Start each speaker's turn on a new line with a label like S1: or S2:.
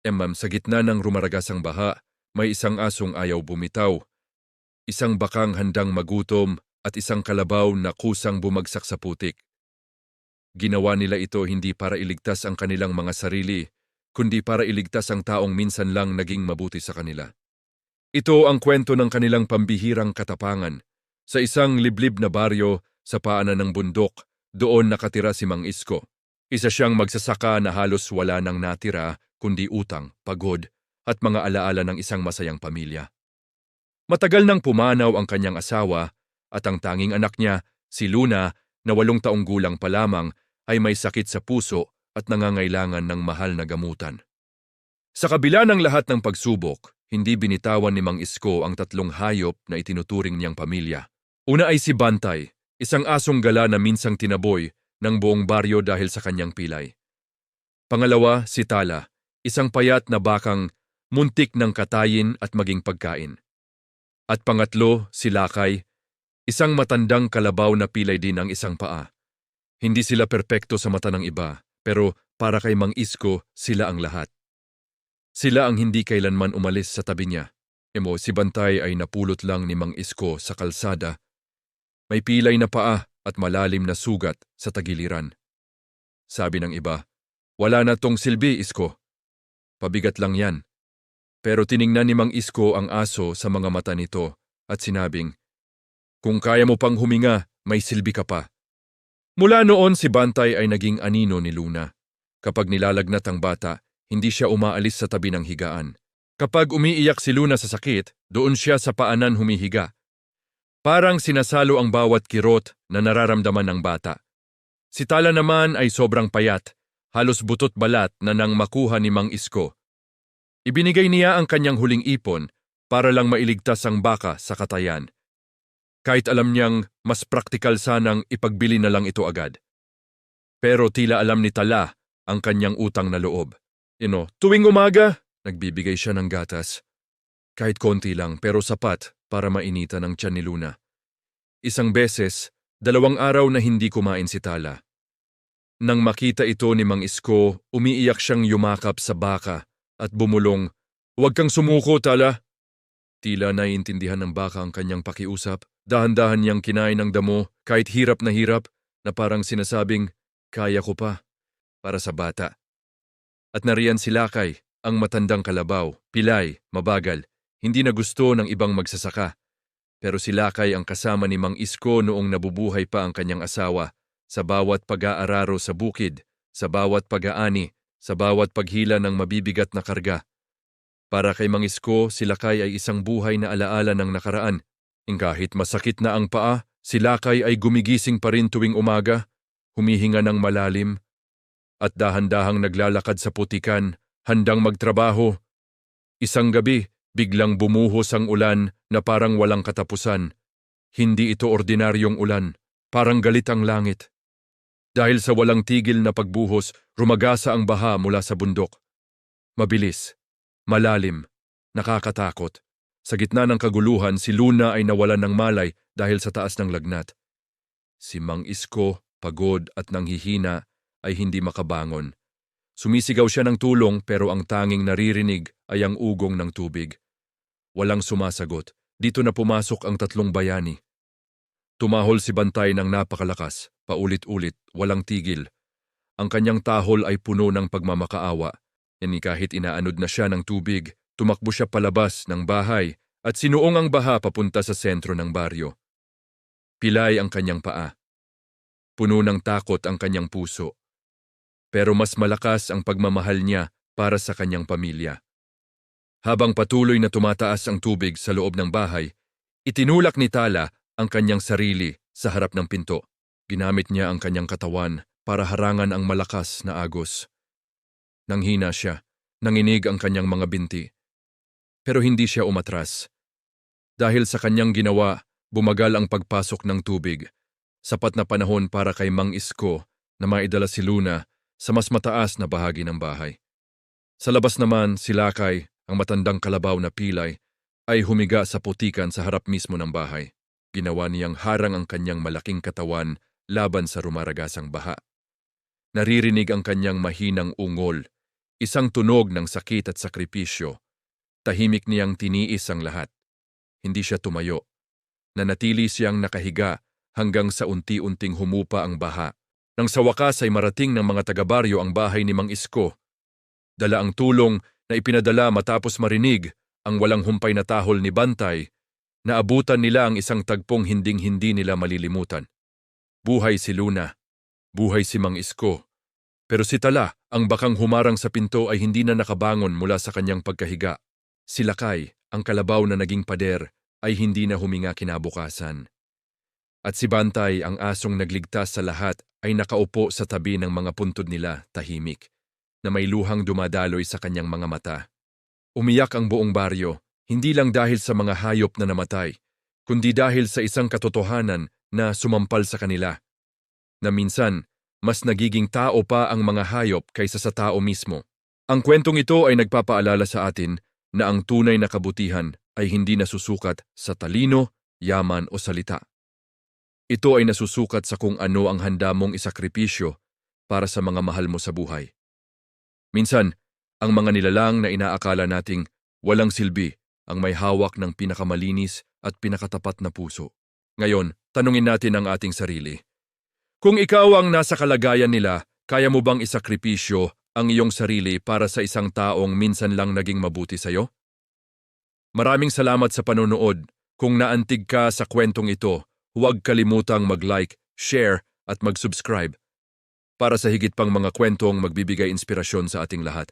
S1: Ma'am, sa gitna ng rumaragasang baha, may isang asong ayaw bumitaw, isang bakang handang magutom at isang kalabaw na kusang bumagsak sa putik. Ginawa nila ito hindi para iligtas ang kanilang mga sarili, kundi para iligtas ang taong minsan lang naging mabuti sa kanila. Ito ang kwento ng kanilang pambihirang katapangan. Sa isang liblib na baryo sa paanan ng bundok, doon nakatira si Mang Isko. Isa siyang magsasaka na halos wala nang natira kundi utang, pagod, at mga alaala ng isang masayang pamilya. Matagal nang pumanaw ang kanyang asawa at ang tanging anak niya, si Luna, na 8 taong gulang pa lamang, ay may sakit sa puso at nangangailangan ng mahal na gamutan. Sa kabila ng lahat ng pagsubok, hindi binitawan ni Mang Isko ang 3 hayop na itinuturing niyang pamilya. Una ay si Bantay, isang asong gala na minsang tinaboy ng buong baryo dahil sa kanyang pilay. Pangalawa, si Tala, isang payat na bakang muntik ng katayin at maging pagkain. At pangatlo, si Lakay, isang matandang kalabaw na pilay din ang isang paa. Hindi sila perpekto sa mata ng iba, pero para kay Mang Isko, sila ang lahat. Sila ang hindi kailanman umalis sa tabi niya. Si Bantay ay napulot lang ni Mang Isko sa kalsada. May pilay na paa at malalim na sugat sa tagiliran. Sabi ng iba, "Wala na tong silbi, Isko. Pabigat lang yan." Pero tiningnan ni Mang Isko ang aso sa mga mata nito at sinabing, "Kung kaya mo pang huminga, may silbi ka pa." Mula noon si Bantay ay naging anino ni Luna. Kapag nilalagnat ang bata, hindi siya umaalis sa tabi ng higaan. Kapag umiiyak si Luna sa sakit, doon siya sa paanan humihiga. Parang sinasalo ang bawat kirot na nararamdaman ng bata. Si Tala naman ay sobrang payat, halos butot balat na nang makuha ni Mang Isko. Ibinigay niya ang kanyang huling ipon para lang mailigtas ang baka sa katayan. Kahit alam niyang mas praktikal sanang ipagbili na lang ito agad. Pero tila alam ni Tala ang kanyang utang na loob. Tuwing umaga, nagbibigay siya ng gatas. Kahit konti lang pero sapat para mainitan ang tiyan ni Luna. Isang beses, 2 araw na hindi kumain si Tala. Nang makita ito ni Mang Isko, umiiyak siyang yumakap sa baka at bumulong, "Huwag kang sumuko, Tala." Tila naiintindihan ng baka ang kanyang pakiusap. Dahan-dahan niyang kinain ng damo kahit hirap na parang sinasabing, "Kaya ko pa," para sa bata. At nariyan si Lakay, ang matandang kalabaw, pilay, mabagal, hindi na gusto ng ibang magsasaka. Pero si Lakay ang kasama ni Mang Isko noong nabubuhay pa ang kanyang asawa, sa bawat pag-aararo sa bukid, sa bawat pag-aani, sa bawat paghila ng mabibigat na karga. Para kay Mang Isko, si Lakay ay isang buhay na alaala ng nakaraan. Kahit masakit na ang paa, si Lakay ay gumigising pa rin tuwing umaga, humihinga ng malalim, at dahan-dahang naglalakad sa putikan, handang magtrabaho. Isang gabi, biglang bumuhos ang ulan na parang walang katapusan. Hindi ito ordinaryong ulan, parang galit ang langit. Dahil sa walang tigil na pagbuhos, rumagasa ang baha mula sa bundok. Mabilis, malalim, nakakatakot. Sa gitna ng kaguluhan, si Luna ay nawalan ng malay dahil sa taas ng lagnat. Si Mang Isko, pagod at nanghihina, ay hindi makabangon. Sumisigaw siya ng tulong pero ang tanging naririnig ay ang ugong ng tubig. Walang sumasagot. Dito na pumasok ang 3 bayani. Tumahol si Bantay ng napakalakas, paulit-ulit, walang tigil. Ang kanyang tahol ay puno ng pagmamakaawa. Kahit inaanod na siya ng tubig, tumakbo siya palabas ng bahay at sinuong ang baha papunta sa sentro ng baryo. Pilay ang kanyang paa. Puno ng takot ang kanyang puso. Pero mas malakas ang pagmamahal niya para sa kanyang pamilya. Habang patuloy na tumataas ang tubig sa loob ng bahay, itinulak ni Tala ang kanyang sarili sa harap ng pinto. Ginamit niya ang kanyang katawan para harangan ang malakas na agos. Nanghina siya, nanginig ang kanyang mga binti. Pero hindi siya umatras. Dahil sa kanyang ginawa, bumagal ang pagpasok ng tubig. Sapat na panahon para kay Mang Isko na maidala si Luna sa mas mataas na bahagi ng bahay. Sa labas naman, si Lakay, ang matandang kalabaw na pilay, ay humiga sa putikan sa harap mismo ng bahay. Ginawa niyang harang ang kanyang malaking katawan laban sa rumaragasang baha. Naririnig ang kanyang mahinang ungol, Isang tunog ng sakit at sakripisyo. Tahimik niyang tiniis ang lahat. Hindi siya tumayo. Nanatili siyang nakahiga hanggang sa unti-unting humupa ang baha. Nang sa wakas ay marating ng mga taga-baryo ang bahay ni Mang Isko. Dala ang tulong na ipinadala matapos marinig ang walang humpay na tahol ni Bantay, naabutan nila ang isang tagpong hinding-hindi nila malilimutan. Buhay si Luna. Buhay si Mang Isko. Pero si Tala, ang bakang humarang sa pinto ay hindi na nakabangon mula sa kanyang pagkahiga. Si Lakay, ang kalabaw na naging pader, ay hindi na huminga kinabukasan. At si Bantay, ang asong nagligtas sa lahat, ay nakaupo sa tabi ng mga puntod nila, tahimik, na may luhang dumadaloy sa kanyang mga mata. Umiyak ang buong baryo, hindi lang dahil sa mga hayop na namatay, kundi dahil sa isang katotohanan na sumampal sa kanila. Na minsan, mas nagiging tao pa ang mga hayop kaysa sa tao mismo. Ang kwentong ito ay nagpapaalala sa atin na ang tunay na kabutihan ay hindi nasusukat sa talino, yaman o salita. Ito ay nasusukat sa kung ano ang handa mong isakripisyo para sa mga mahal mo sa buhay. Minsan, ang mga nilalang na inaakala nating walang silbi ang may hawak ng pinakamalinis at pinakatapat na puso. Ngayon, tanungin natin ang ating sarili. Kung ikaw ang nasa kalagayan nila, kaya mo bang isakripisyo ang iyong sarili para sa isang taong minsan lang naging mabuti sa'yo? Maraming salamat sa panonood. Kung naantig ka sa kwentong ito, huwag kalimutang mag-like, share at mag-subscribe para sa higit pang mga kwentong magbibigay inspirasyon sa ating lahat.